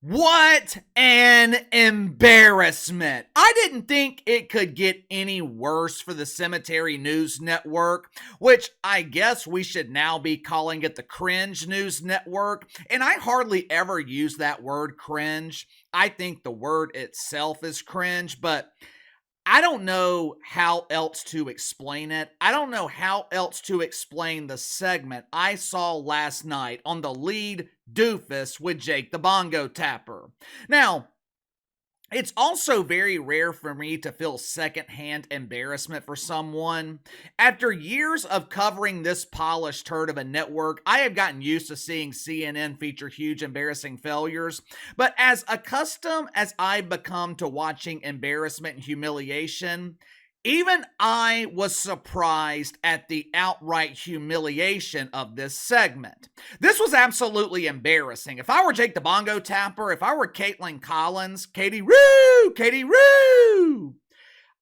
What an embarrassment. I didn't think it could get any worse for the Cemetery News Network, which I guess we should now be calling it the Cringe News Network. And I hardly ever use that word cringe. I think the word itself is cringe, but I don't know how else to explain it. I don't know how else to explain the segment I saw last night on the lead doofus with Jake the Bongo Tapper. Now, it's also very rare for me to feel secondhand embarrassment for someone. After years of covering this polished turd of a network, I have gotten used to seeing CNN feature huge embarrassing failures. But as accustomed as I've become to watching embarrassment and humiliation, even I was surprised at the outright humiliation of this segment. This was absolutely embarrassing. If I were Jake the Bongo Tapper, if I were Kaitlan Collins, Katie Roo,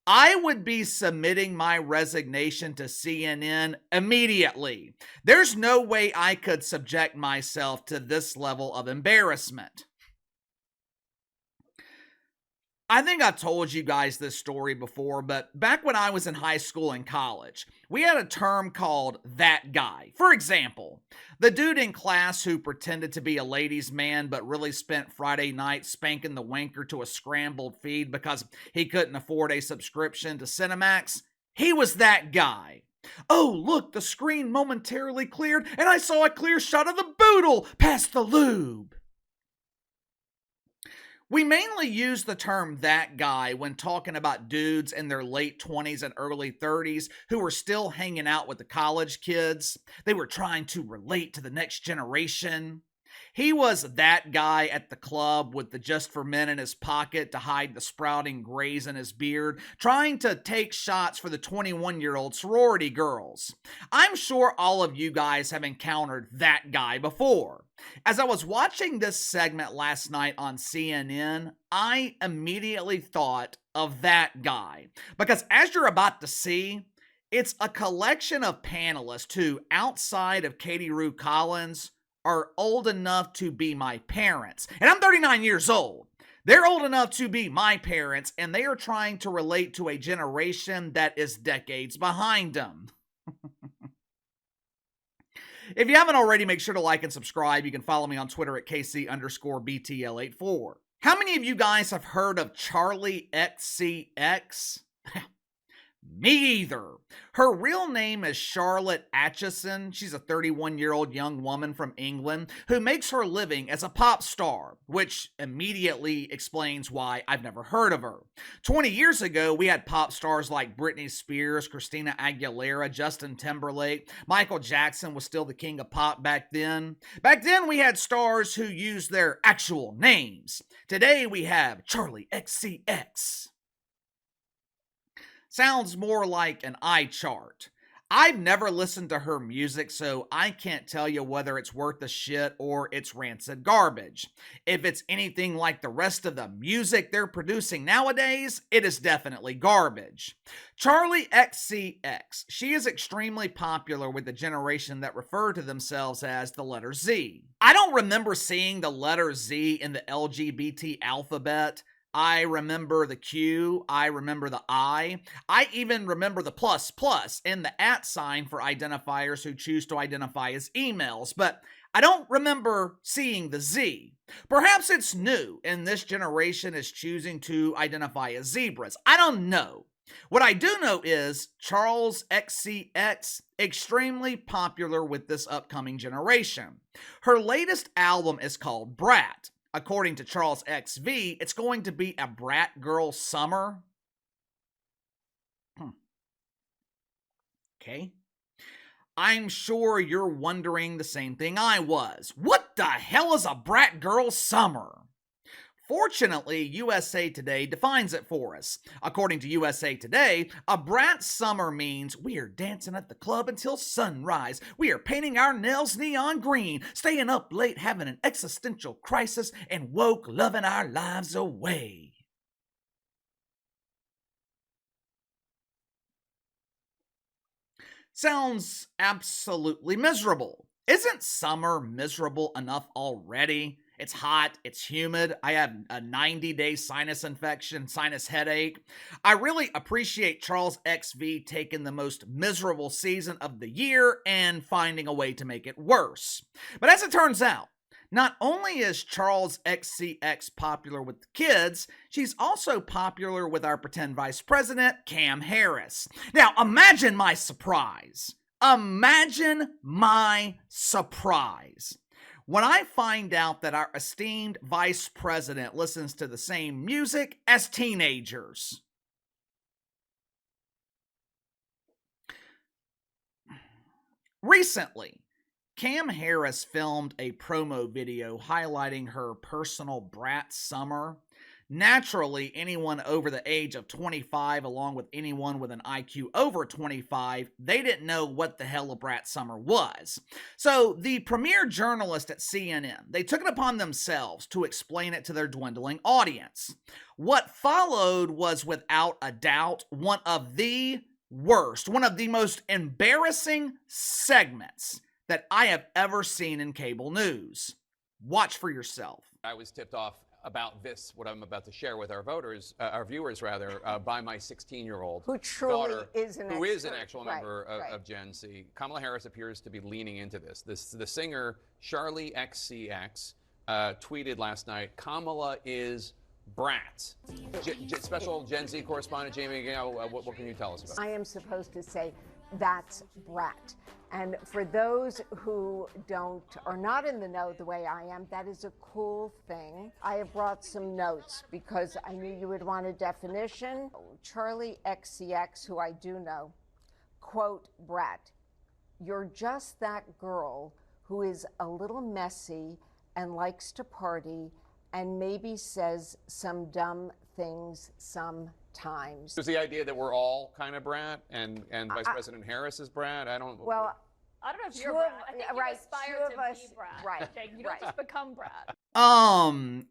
I would be submitting my resignation to CNN immediately. There's no way I could subject myself to this level of embarrassment. I think I've told you guys this story before, but back when I was in high school and college, we had a term called that guy. For example, the dude in class who pretended to be a ladies' man but really spent Friday night spanking the wanker to a scrambled feed because he couldn't afford a subscription to Cinemax. He was that guy. Oh, look, the screen momentarily cleared and I saw a clear shot of the boodle past the lube. We mainly use the term that guy when talking about dudes in their late 20s and early 30s who were still hanging out with the college kids. They were trying to relate to the next generation. He was that guy at the club with the Just for Men in his pocket to hide the sprouting grays in his beard, trying to take shots for the 21-year-old sorority girls. I'm sure all of you guys have encountered that guy before. As I was watching this segment last night on CNN, I immediately thought of that guy. Because as you're about to see, it's a collection of panelists who, outside of Katie Roo Collins, are old enough to be my parents. And I'm 39 years old. They're old enough to be my parents, and they are trying to relate to a generation that is decades behind them. If you haven't already, make sure to like and subscribe. You can follow me on Twitter at KC_BTL84. How many of you guys have heard of Charli XCX? Me either. Her real name is Charlotte Atchison. She's a 31-year-old young woman from England who makes her living as a pop star, which immediately explains why I've never heard of her. 20 years ago, we had pop stars like Britney Spears, Christina Aguilera, Justin Timberlake. Michael Jackson was still the king of pop back then. Back then, we had stars who used their actual names. Today, we have Charli XCX. Sounds more like an eye chart. I've never listened to her music, so I can't tell you whether it's worth the shit or it's rancid garbage. If it's anything like the rest of the music they're producing nowadays, it is definitely garbage. Charli XCX. She is extremely popular with the generation that refer to themselves as the letter Z. I don't remember seeing the letter Z in the LGBT alphabet. I remember the Q, I remember the I even remember the plus and the @ sign for identifiers who choose to identify as emails, but I don't remember seeing the Z. Perhaps it's new and this generation is choosing to identify as zebras. I don't know. What I do know is Charles XCX, extremely popular with this upcoming generation. Her latest album is called Brat. According to Charles XV, it's going to be a brat girl summer. Okay. I'm sure you're wondering the same thing I was. What the hell is a brat girl summer? Fortunately, USA Today defines it for us. According to USA Today, a brat summer means we are dancing at the club until sunrise. We are painting our nails neon green, staying up late having an existential crisis, and woke loving our lives away. Sounds absolutely miserable. Isn't summer miserable enough already? It's hot. It's humid. I have a 90-day sinus infection, sinus headache. I really appreciate Charles XV taking the most miserable season of the year and finding a way to make it worse. But as it turns out, not only is Charles XCX popular with the kids, she's also popular with our pretend vice president, Cam Harris. Now, imagine my surprise. Imagine my surprise when I find out that our esteemed vice president listens to the same music as teenagers. Recently, Cam Harris filmed a promo video highlighting her personal brat summer. Naturally, anyone over the age of 25, along with anyone with an IQ over 25, they didn't know what the hell a brat summer was. So the premier journalist at CNN, they took it upon themselves to explain it to their dwindling audience. What followed was without a doubt one of the worst, one of the most embarrassing segments that I have ever seen in cable news. Watch for yourself. I was tipped off about this, what I'm about to share with our voters, our viewers rather, by my 16-year-old who truly daughter, is an who expert. is an actual member of Gen Z. Kamala Harris appears to be leaning into this. The singer Charli XCX tweeted last night, "Kamala is brat." Special Gen Z correspondent Jamie, what can you tell us about? I am supposed to say that's brat. And for those who are not in the know the way I am, that is a cool thing. I have brought some notes because I knew you would want a definition. Charli XCX, who I do know, quote, brat, "You're just that girl who is a little messy and likes to party and maybe says some dumb things sometimes." There's the idea that we're all kind of brat, and Vice President Harris is brat. I don't know if you're brat. I think you aspire to be brat. Right. Jake. You don't just become brat. I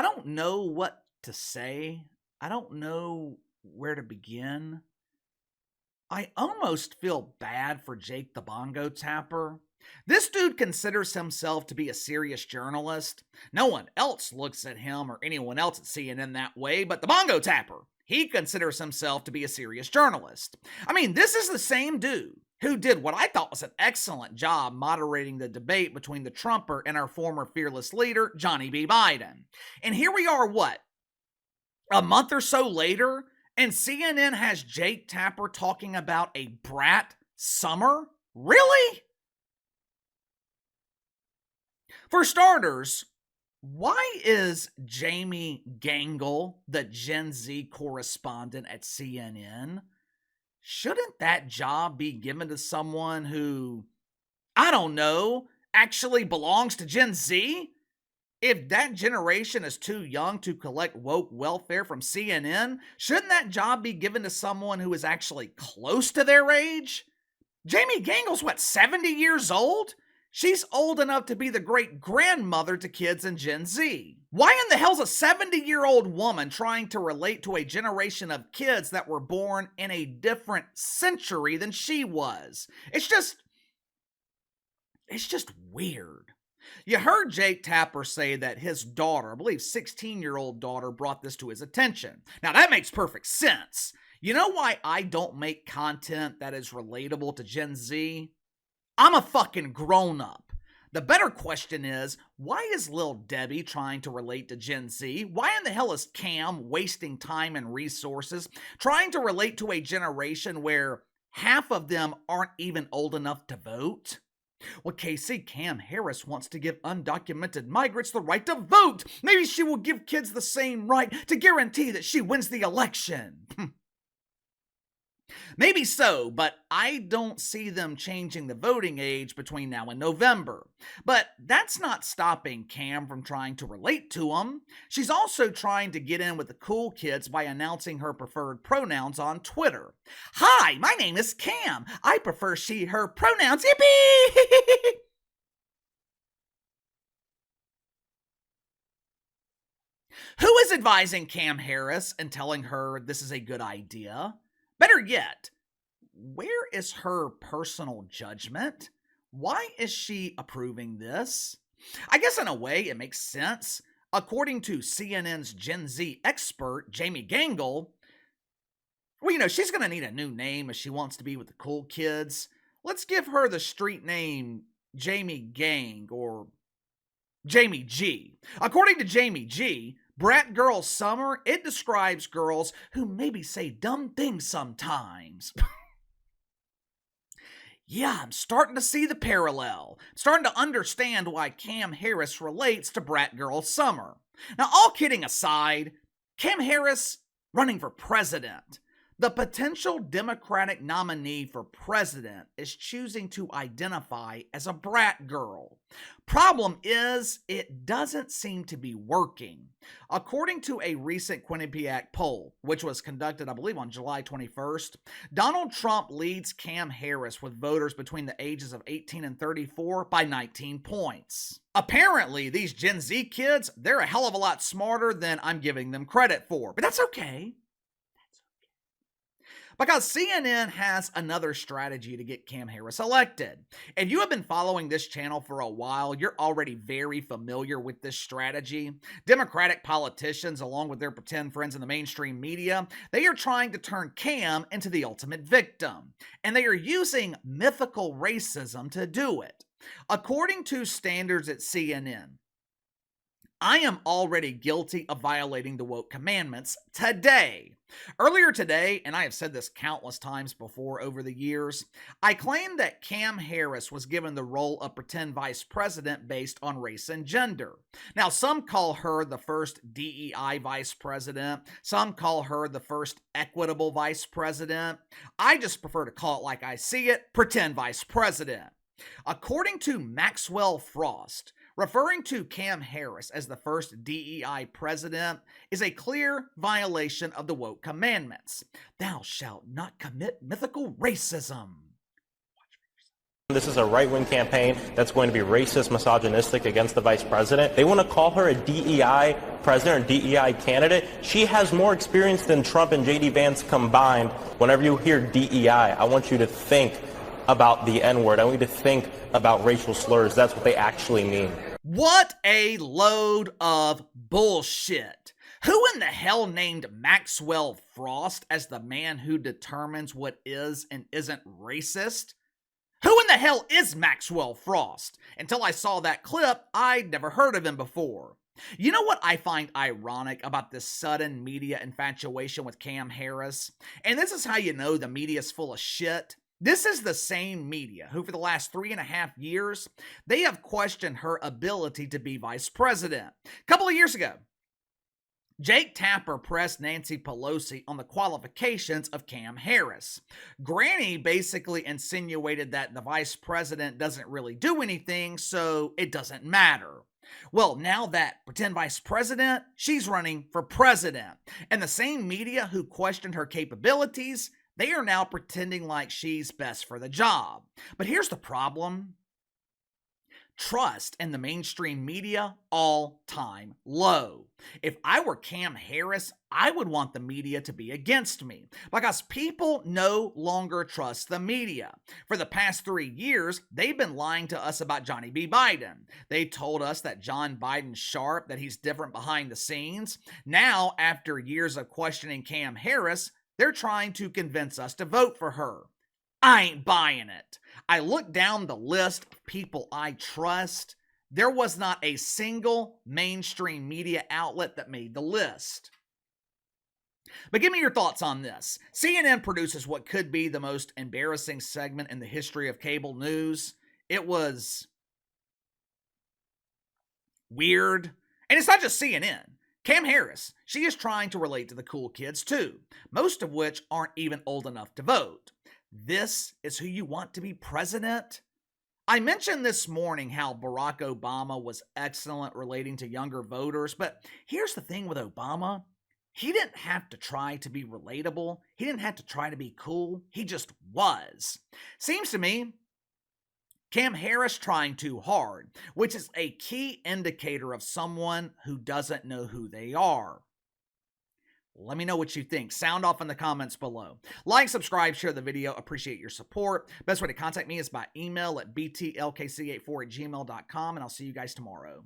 don't know what to say. I don't know where to begin. I almost feel bad for Jake the Bongo Tapper. This dude considers himself to be a serious journalist. No one else looks at him or anyone else at CNN that way, but the Bongo Tapper, he considers himself to be a serious journalist. I mean, this is the same dude who did what I thought was an excellent job moderating the debate between the Trumper and our former fearless leader, Johnny B. Biden. And here we are, a month or so later, and CNN has Jake Tapper talking about a brat summer? Really? For starters, why is Jamie Gangle the Gen Z correspondent at CNN? Shouldn't that job be given to someone who, I don't know, actually belongs to Gen Z? If that generation is too young to collect woke welfare from CNN, shouldn't that job be given to someone who is actually close to their age? Jamie Gangle's 70 years old? She's old enough to be the great-grandmother to kids in Gen Z. Why in the hell's a 70-year-old woman trying to relate to a generation of kids that were born in a different century than she was? It's just weird. You heard Jake Tapper say that his daughter, I believe 16-year-old daughter, brought this to his attention. Now that makes perfect sense. You know why I don't make content that is relatable to Gen Z? I'm a fucking grown-up. The better question is, why is Lil Debbie trying to relate to Gen Z? Why in the hell is Cam wasting time and resources trying to relate to a generation where half of them aren't even old enough to vote? Well, KC, Cam Harris wants to give undocumented migrants the right to vote. Maybe she will give kids the same right to guarantee that she wins the election. Maybe so, but I don't see them changing the voting age between now and November. But that's not stopping Cam from trying to relate to them. She's also trying to get in with the cool kids by announcing her preferred pronouns on Twitter. "Hi, my name is Cam. I prefer she, her pronouns. Yippee!" Who is advising Cam Harris and telling her this is a good idea? Better yet, where is her personal judgment? Why is she approving this? I guess in a way it makes sense. According to CNN's Gen Z expert, Jamie Gangle, well, she's going to need a new name if she wants to be with the cool kids. Let's give her the street name Jamie Gang or Jamie G. According to Jamie G, Brat Girl Summer, it describes girls who maybe say dumb things sometimes. Yeah, I'm starting to see the parallel. I'm starting to understand why Cam Harris relates to Brat Girl Summer. Now, all kidding aside, Cam Harris running for president. The potential Democratic nominee for president is choosing to identify as a brat girl. Problem is, it doesn't seem to be working. According to a recent Quinnipiac poll, which was conducted, I believe, on July 21st, Donald Trump leads Cam Harris with voters between the ages of 18 and 34 by 19 points. Apparently, these Gen Z kids, they're a hell of a lot smarter than I'm giving them credit for, but that's okay. Because CNN has another strategy to get Cam Harris elected. If you have been following this channel for a while, you're already very familiar with this strategy. Democratic politicians, along with their pretend friends in the mainstream media, they are trying to turn Cam into the ultimate victim. And they are using mythical racism to do it. According to standards at CNN, I am already guilty of violating the woke commandments today. Earlier today, and I have said this countless times before over the years, I claimed that Cam Harris was given the role of pretend vice president based on race and gender. Now, some call her the first DEI vice president. Some call her the first equitable vice president. I just prefer to call it like I see it, pretend vice president. According to Maxwell Frost, referring to Cam Harris as the first DEI president is a clear violation of the woke commandments. Thou shalt not commit mythical racism. This is a right-wing campaign that's going to be racist, misogynistic against the vice president. They want to call her a DEI president or DEI candidate. She has more experience than Trump and J.D. Vance combined. Whenever you hear DEI, I want you to think about the N-word. I want you to think about racial slurs. That's what they actually mean. What a load of bullshit. Who in the hell named Maxwell Frost as the man who determines what is and isn't racist? Who in the hell is Maxwell Frost? Until I saw that clip, I'd never heard of him before. You know what I find ironic about this sudden media infatuation with Cam Harris? And this is how you know the media's full of shit. This is the same media who, for the last 3.5 years, they have questioned her ability to be vice president. A couple of years ago, Jake Tapper pressed Nancy Pelosi on the qualifications of Cam Harris. Granny basically insinuated that the vice president doesn't really do anything, so it doesn't matter. Well, now that pretend vice president, she's running for president. And the same media who questioned her capabilities, they are now pretending like she's best for the job. But here's the problem. Trust in the mainstream media, all-time low. If I were Cam Harris, I would want the media to be against me because people no longer trust the media. For the past 3 years, they've been lying to us about Johnny B. Biden. They told us that John Biden's sharp, that he's different behind the scenes. Now, after years of questioning Cam Harris, they're trying to convince us to vote for her. I ain't buying it. I looked down the list of people I trust. There was not a single mainstream media outlet that made the list. But give me your thoughts on this. CNN produces what could be the most embarrassing segment in the history of cable news. It was weird. And it's not just CNN. Cam Harris, she is trying to relate to the cool kids too, most of which aren't even old enough to vote. This is who you want to be president? I mentioned this morning how Barack Obama was excellent relating to younger voters, but here's the thing with Obama. He didn't have to try to be relatable. He didn't have to try to be cool. He just was. Seems to me Cam Harris trying too hard, which is a key indicator of someone who doesn't know who they are. Let me know what you think. Sound off in the comments below. Like, subscribe, share the video. Appreciate your support. Best way to contact me is by email at btlkc84@gmail.com, and I'll see you guys tomorrow.